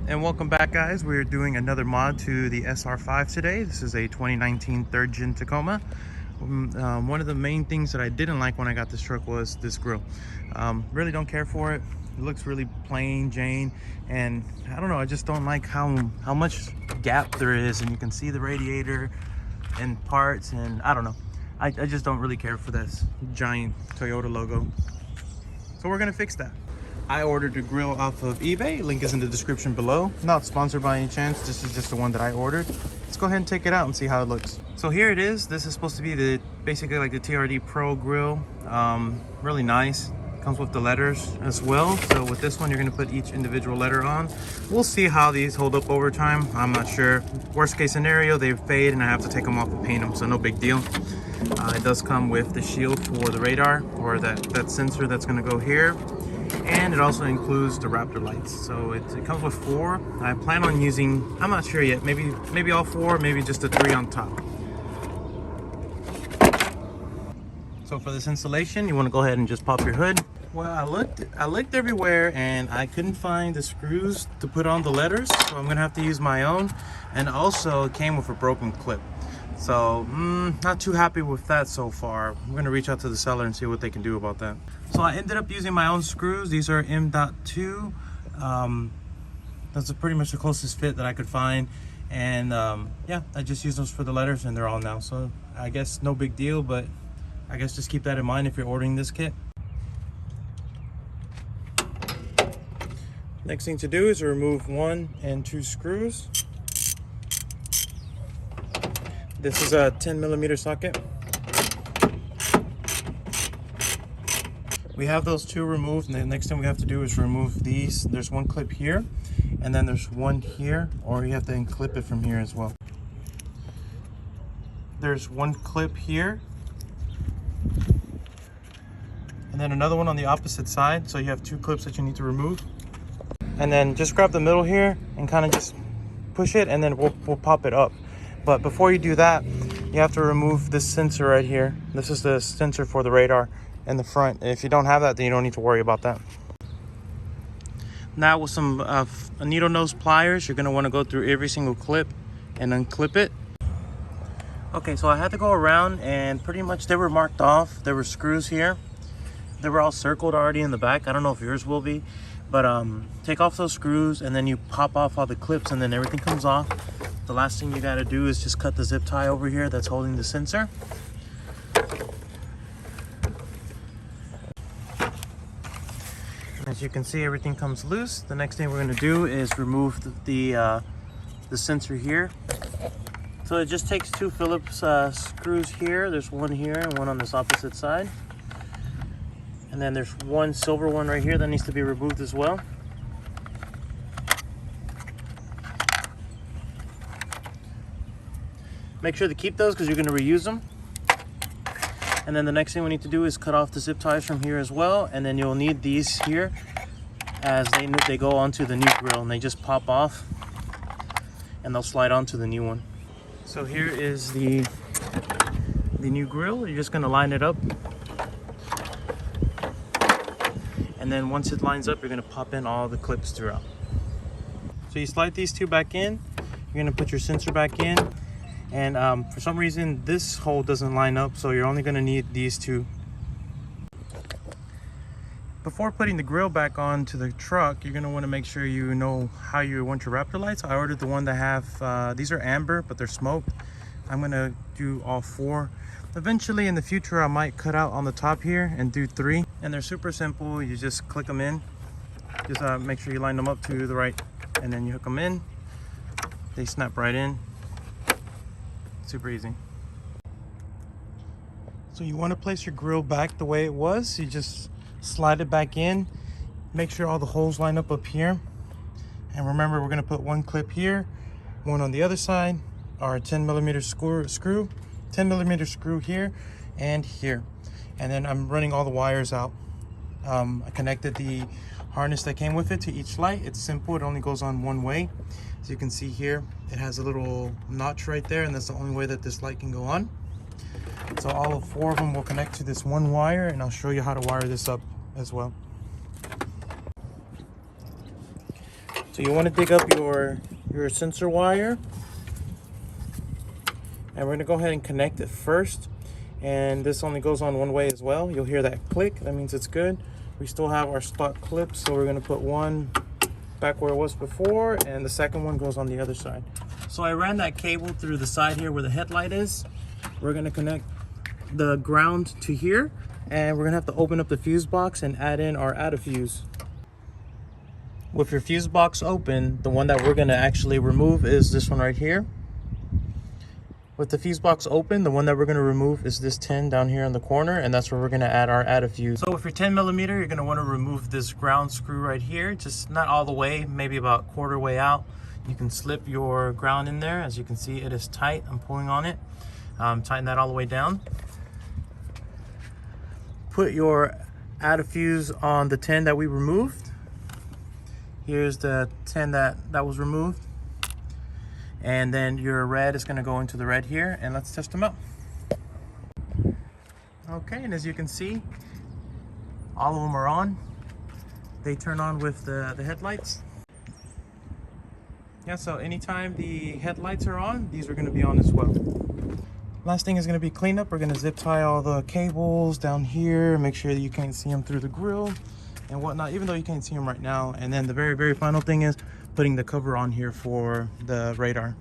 And welcome back, guys. We're doing another mod to the SR5 today. This is a 2019 third gen Tacoma. One of the main things that I didn't like when I got this truck was this grille. Really don't care for it. It looks really plain Jane, and I don't know, I just don't like how much gap there is, and you can see the radiator and parts, and I don't know. I just don't really care for this giant Toyota logo. So we're gonna fix that. I ordered a grill off of eBay. Link is in the description below. Not sponsored by any chance. This is just the one that I ordered. Let's go ahead and take it out and see how it looks. So here it is. This is supposed to be basically like the TRD Pro grill. Really nice. Comes with the letters as well. So with this one, you're gonna put each individual letter on. We'll see how these hold up over time. I'm not sure. Worst case scenario, they fade and I have to take them off and paint them. So no big deal. It does come with the shield for the radar, or that sensor that's gonna go here. And it also includes the Raptor lights. So it comes with 4. I plan on using, I'm not sure yet, maybe all 4, maybe just the 3 on top. So for this installation, you want to go ahead and just pop your hood. Well, I looked everywhere and I couldn't find the screws to put on the letters, so I'm gonna have to use my own. And also it came with a broken clip. So not too happy with that so far. I'm gonna reach out to the seller and see what they can do about that. So I ended up using my own screws. These are M.2. That's pretty much the closest fit that I could find. And yeah, I just used those for the letters and they're all now. So I guess no big deal, but I guess just keep that in mind if you're ordering this kit. Next thing to do is remove 1 and 2 screws. This is a 10mm socket. We have those 2 removed, and the next thing we have to do is remove these. There's 1 clip here, and then there's 1 here, or you have to unclip it from here as well. There's 1 clip here, and then another one on the opposite side, so you have 2 clips that you need to remove. And then just grab the middle here and kind of just push it, and then we'll pop it up. But before you do that, you have to remove this sensor right here. This is the sensor for the radar in the front. And if you don't have that, then you don't need to worry about that. Now with some needle nose pliers, you're gonna wanna go through every single clip and unclip it. Okay, so I had to go around and pretty much they were marked off. There were screws here. They were all circled already in the back. I don't know if yours will be, but take off those screws and then you pop off all the clips and then everything comes off. The last thing you gotta do is just cut the zip tie over here that's holding the sensor. As you can see, everything comes loose. The next thing we're gonna do is remove the sensor here. So it just takes 2 Phillips screws here. There's 1 here and 1 on this opposite side. And then there's 1 silver one right here that needs to be removed as well. Make sure to keep those because you're going to reuse them. And then the next thing we need to do is cut off the zip ties from here as well. And then you'll need these here as they go onto the new grill, and they just pop off and they'll slide onto the new one. So here is the new grill. You're just going to line it up. And then once it lines up, you're going to pop in all the clips throughout. So you slide these 2 back in. You're going to put your sensor back in. And for some reason, this hole doesn't line up, so you're only gonna need these 2. Before putting the grill back onto the truck, you're gonna wanna make sure you know how you want your Raptor lights. I ordered the one that have, these are amber, but they're smoked. I'm gonna do all 4. Eventually in the future, I might cut out on the top here and do 3. And they're super simple. You just click them in. Just make sure you line them up to the right, and then you hook them in. They snap right in. Super easy. So you want to place your grill back the way it was. You just slide it back in. Make sure all the holes line up here. And remember, we're going to put 1 clip here, 1 on the other side, our 10mm screw, 10mm screw here and here. And then I'm running all the wires out. I connected the harness that came with it to each light. It's simple. It only goes on 1 way. As you can see here, it has a little notch right there, and that's the only way that this light can go on. So all 4 of them will connect to this 1 wire, and I'll show you how to wire this up as well. So you want to dig up your sensor wire, and we're going to go ahead and connect it first. And this only goes on one way as well. You'll hear that click, that means it's good. We still have our stock clips, so we're going to put one back where it was before, and the second one goes on the other side. So I ran that cable through the side here where the headlight is. We're going to connect the ground to here, and we're going to have to open up the fuse box and add in our add-a-fuse. With your fuse box open, the one that we're going to actually remove is this one right here. With the fuse box open, the one that we're going to remove is this 10 down here in the corner, and that's where we're going to add our add-a-fuse. So with your 10mm, you're going to want to remove this ground screw right here, just not all the way, maybe about quarter way out. You can slip your ground in there. As you can see, it is tight. I'm pulling on it. Tighten that all the way down. Put your add-a-fuse on the 10 that we removed. Here's the 10 that was removed. And then your red is going to go into the red here, and let's test them out. Okay, and as you can see, all of them are on. They turn on with the headlights. Yeah, so anytime the headlights are on, these are going to be on as well. Last thing is going to be cleanup. We're going to zip tie all the cables down here, make sure that you can't see them through the grill and whatnot, even though you can't see them right now. And then the very final thing is putting the cover on here for the radar.